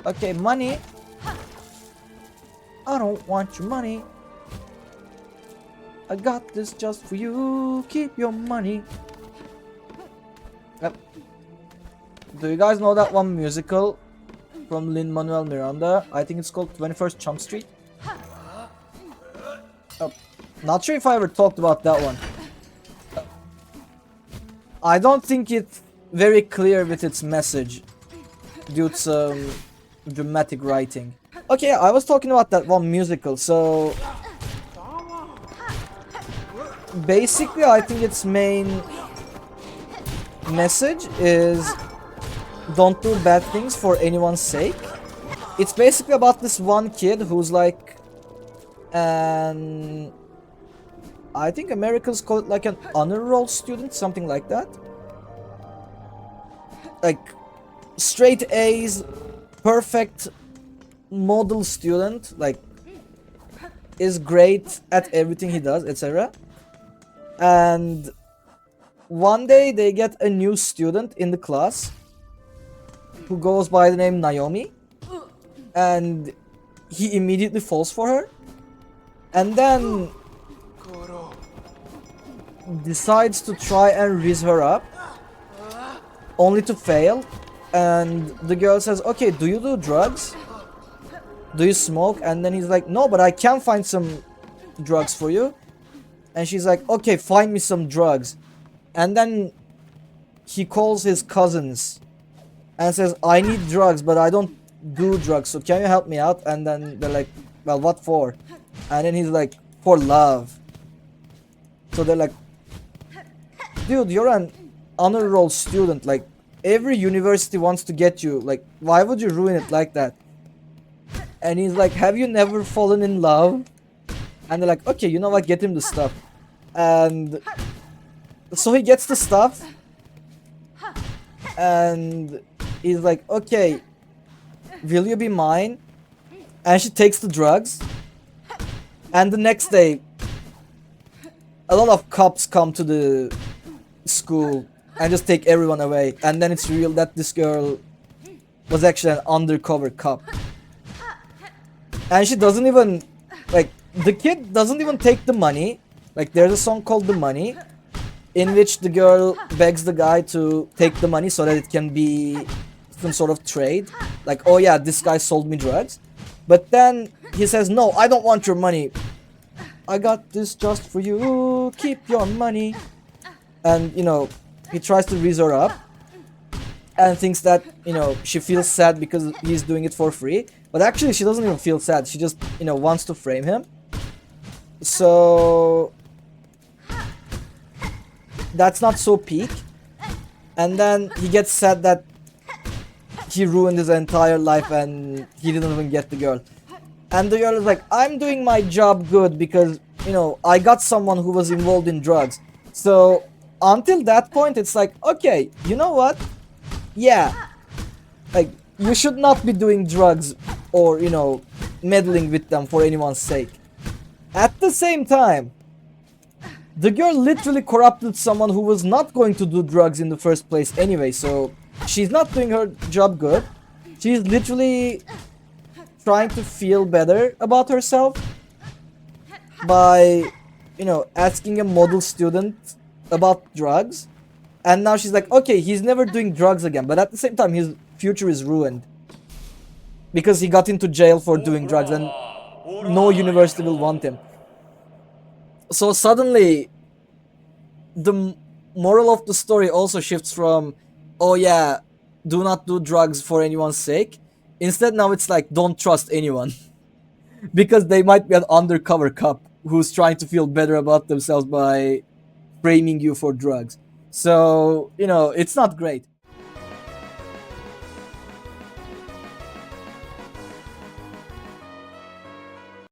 Okay, money. I don't want your money. I got this just for you. Keep your money. Yep. Do you guys know that one musical from Manuel Miranda? I think it's called 21st Chump Street. Not sure if I ever talked about that one. I don't think it's very clear with its message due to some dramatic writing. Okay, I was talking about that one musical, so basically I think its main message is don't do bad things for anyone's sake. It's basically about this one kid who's like an, I think Americans call it like an honor roll student, something like that. Like straight A's, perfect model student, like is great at everything he does, etc. And one day they get a new student in the class who goes by the name Naomi, and he immediately falls for her, and then decides to try and raise her up, only to fail. And the girl says, okay, do you do drugs? Do you smoke? And then he's like, no, but I can find some drugs for you. And she's like, okay, find me some drugs. And then he calls his cousins and says, I need drugs, but I don't do drugs, so can you help me out? And then they're like, well, what for? And then he's like, for love. So they're like, dude, you're an honor roll student, like every university wants to get you, like why would you ruin it like that? And he's like, have you never fallen in love? And they're like, okay, you know what, get him the stuff. And so he gets the stuff, and he's like, okay, will you be mine? And she takes the drugs, and the next day a lot of cops come to the school and just take everyone away, and then it's revealed that this girl was actually an undercover cop. And she doesn't even, like, the kid doesn't even take the money. Like, there's a song called The Money, in which the girl begs the guy to take the money so that it can be some sort of trade. Like, oh yeah, this guy sold me drugs. But then he says, no, I don't want your money. I got this just for you. Keep your money. And, you know, he tries to raise her up and thinks that, you know, she feels sad because he's doing it for free. But actually, she doesn't even feel sad. She just, you know, wants to frame him. So that's not so peak. And then he gets sad that he ruined his entire life and he didn't even get the girl. And the girl is like, I'm doing my job good because, you know, I got someone who was involved in drugs. So until that point, it's like, okay, you know what? Yeah, like, you should not be doing drugs or, you know, meddling with them for anyone's sake. At the same time, the girl literally corrupted someone who was not going to do drugs in the first place anyway, so she's not doing her job good. She's literally trying to feel better about herself by, you know, asking a model student about drugs. And now she's like, okay, he's never doing drugs again, but at the same time his future is ruined because he got into jail for doing drugs and no university will want him. So suddenly the moral of the story also shifts from, oh yeah, do not do drugs for anyone's sake. Instead, now it's like, don't trust anyone because they might be an undercover cop who's trying to feel better about themselves by framing you for drugs. So, you know, it's not great.